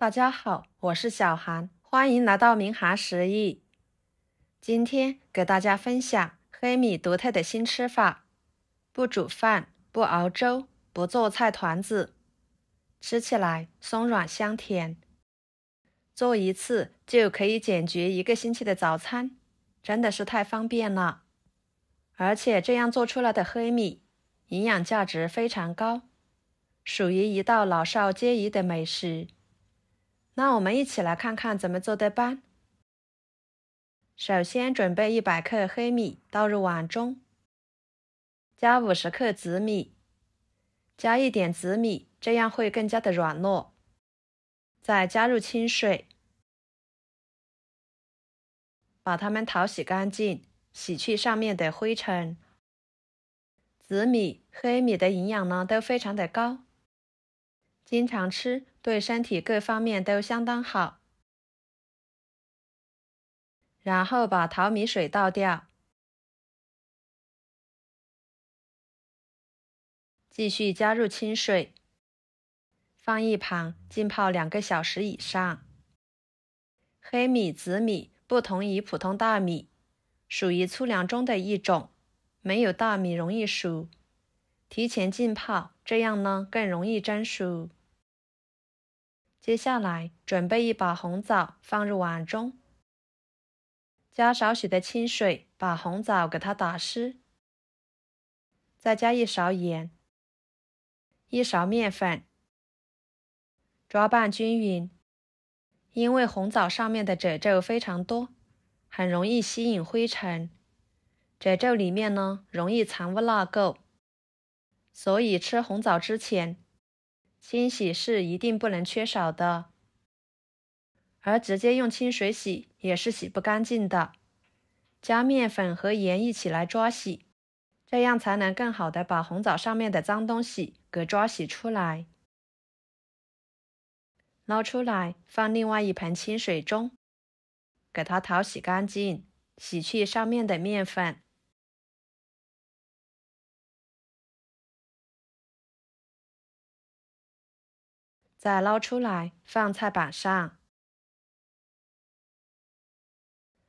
大家好，我是小韩，欢迎来到明涵食艺。今天给大家分享黑米独特的新吃法，不煮饭，不熬粥，不做菜团子，吃起来松软香甜，做一次就可以解决1个星期的早餐，真的是太方便了。而且这样做出来的黑米，营养价值非常高，属于一道老少皆宜的美食。那我们一起来看看怎么做的吧。首先准备100克黑米倒入碗中，加50克紫米，加一点紫米，这样会更加的软糯。再加入清水，把它们淘洗干净，洗去上面的灰尘。紫米、黑米的营养呢都非常的高，经常吃对身体各方面都相当好。然后把淘米水倒掉，继续加入清水，放一旁浸泡2个小时以上。黑米、紫米不同于普通大米，属于粗粮中的一种，没有大米容易熟。提前浸泡，这样呢更容易蒸熟。接下来准备一把红枣放入碗中，加少许的清水把红枣给它打湿，再加1勺盐，1勺面粉，抓拌均匀。因为红枣上面的褶皱非常多，很容易吸引灰尘，褶皱里面呢容易藏污纳垢，所以吃红枣之前，清洗是一定不能缺少的。而直接用清水洗也是洗不干净的，加面粉和盐一起来抓洗，这样才能更好的把红枣上面的脏东西给抓洗出来。捞出来，放另外一盆清水中，给它淘洗干净，洗去上面的面粉。再捞出来，放菜板上，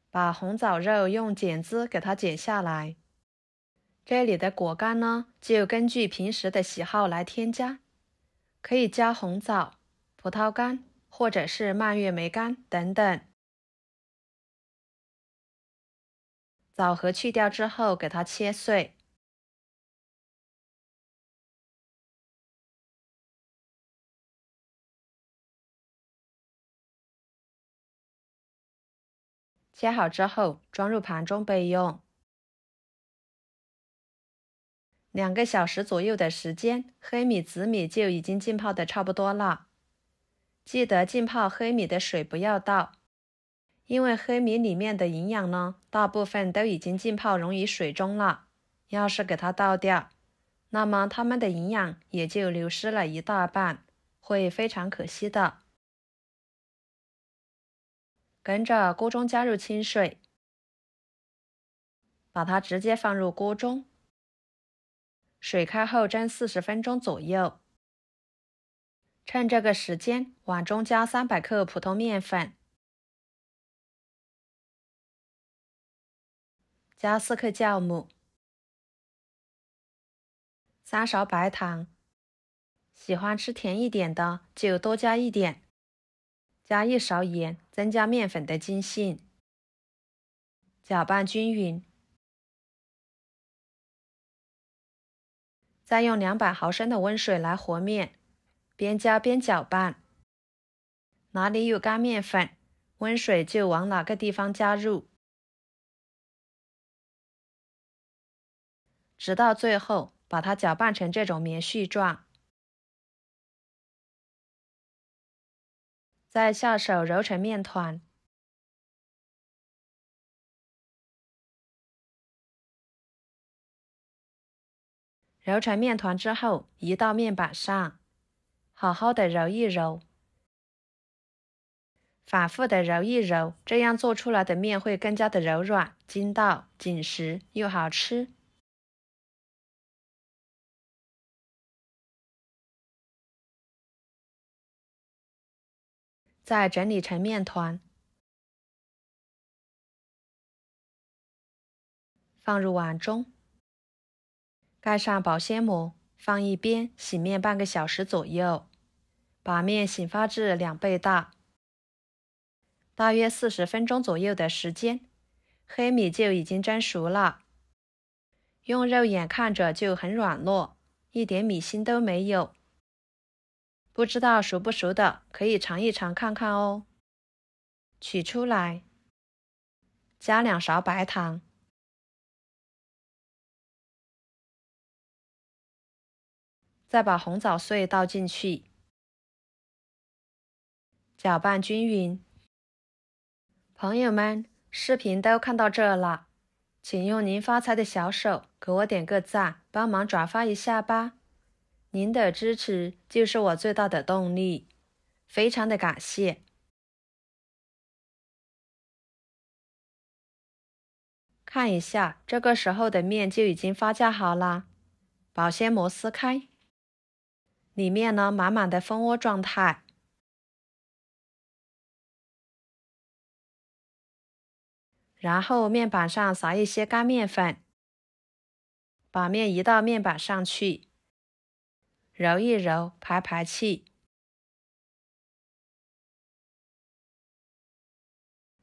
把红枣肉用剪子给它剪下来。这里的果干呢，就根据平时的喜好来添加，可以加红枣、葡萄干或者是蔓越莓干等等。枣核去掉之后，给它切碎。切好之后，装入盘中备用。2个小时左右的时间，黑米、紫米就已经浸泡的差不多了。记得浸泡黑米的水不要倒，因为黑米里面的营养呢，大部分都已经浸泡溶于水中了。要是给它倒掉，那么它们的营养也就流失了一大半，会非常可惜的。跟着锅中加入清水，把它直接放入锅中，水开后蒸40分钟左右。趁这个时间，碗中加300克普通面粉，加4克酵母，3勺白糖，喜欢吃甜一点的就多加一点，加1勺盐，增加面粉的筋性，搅拌均匀。再用200毫升的温水来和面，边加边搅拌。哪里有干面粉，温水就往哪个地方加入，直到最后把它搅拌成这种棉絮状。再下手揉成面团。揉成面团之后，移到面板上，好好的揉一揉，反复的揉一揉，这样做出来的面会更加的柔软、筋道、紧实又好吃。再整理成面团，放入碗中，盖上保鲜膜，放一边醒面半个小时左右，把面醒发至2倍大，大约40分钟左右的时间，黑米就已经蒸熟了。用肉眼看着就很软糯，一点米芯都没有。不知道熟不熟的，可以尝一尝看看哦。取出来，加2勺白糖，再把红枣碎倒进去，搅拌均匀。朋友们，视频都看到这了，请用您发财的小手给我点个赞，帮忙转发一下吧。您的支持就是我最大的动力，非常的感谢。看一下，这个时候的面就已经发酵好了，保鲜膜撕开，里面呢满满的蜂窝状态。然后面板上撒一些干面粉，把面移到面板上去，揉一揉，排气。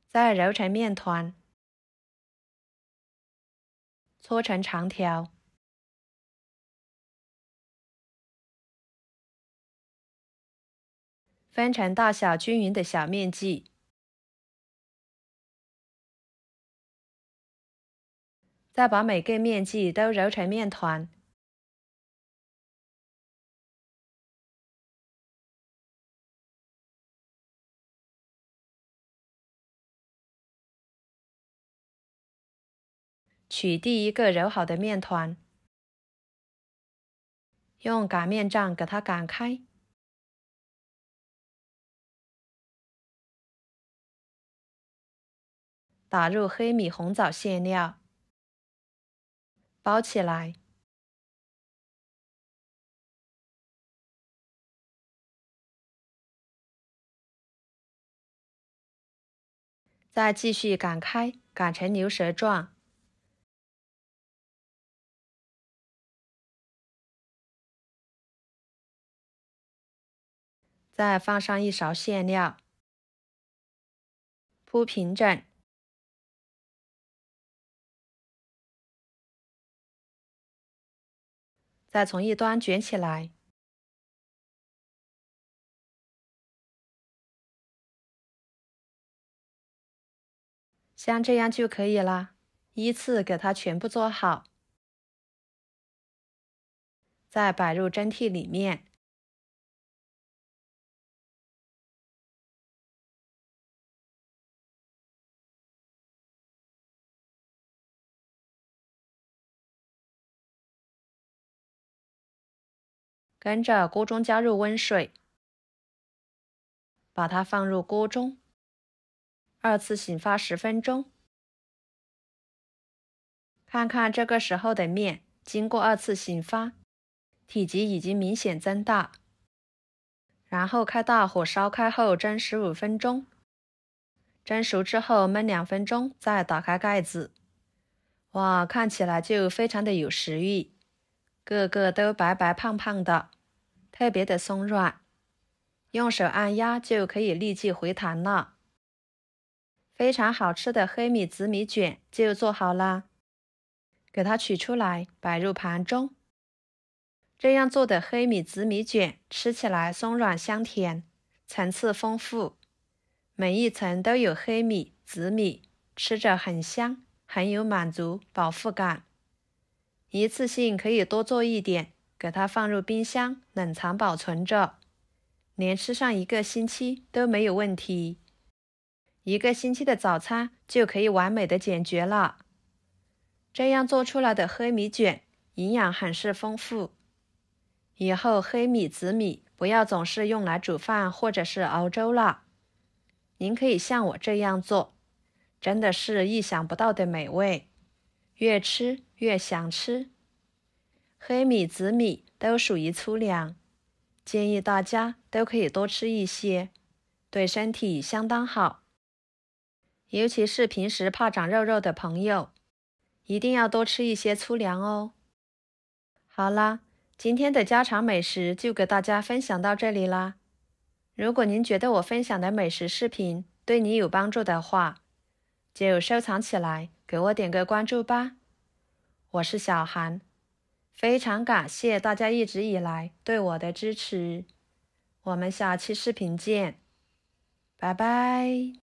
再揉成面团，搓成长条，分成大小均匀的小面剂。再把每个面剂都揉成面团，取第一个揉好的面团，用擀面杖给它擀开，打入黑米红枣馅料，包起来，再继续擀开，擀成牛舌状。再放上1勺馅料，铺平整，再从一端卷起来，像这样就可以啦。依次给它全部做好，再摆入蒸屉里面。跟着锅中加入温水，把它放入锅中，2次醒发10分钟。看看这个时候的面，经过2次醒发，体积已经明显增大。然后开大火烧开后蒸15分钟，蒸熟之后焖2分钟，再打开盖子。哇，看起来就非常的有食欲，个个都白白胖胖的，特别的松软，用手按压就可以立即回弹了。非常好吃的黑米紫米卷就做好啦，给它取出来，摆入盘中。这样做的黑米紫米卷吃起来松软香甜，层次丰富，每一层都有黑米、紫米，吃着很香，很有满足、饱腹感。一次性可以多做一点，给它放入冰箱冷藏保存着，连吃上1个星期都没有问题。1个星期的早餐就可以完美的解决了。这样做出来的黑米卷营养很是丰富。以后黑米、紫米不要总是用来煮饭或者是熬粥了，您可以像我这样做，真的是意想不到的美味，越吃越想吃。黑米、紫米都属于粗粮，建议大家都可以多吃一些，对身体相当好。尤其是平时怕长肉肉的朋友，一定要多吃一些粗粮哦。好啦，今天的家常美食就给大家分享到这里啦。如果您觉得我分享的美食视频对你有帮助的话，就收藏起来，给我点个关注吧。我是小韩，非常感谢大家一直以来对我的支持。我们下期视频见，拜拜。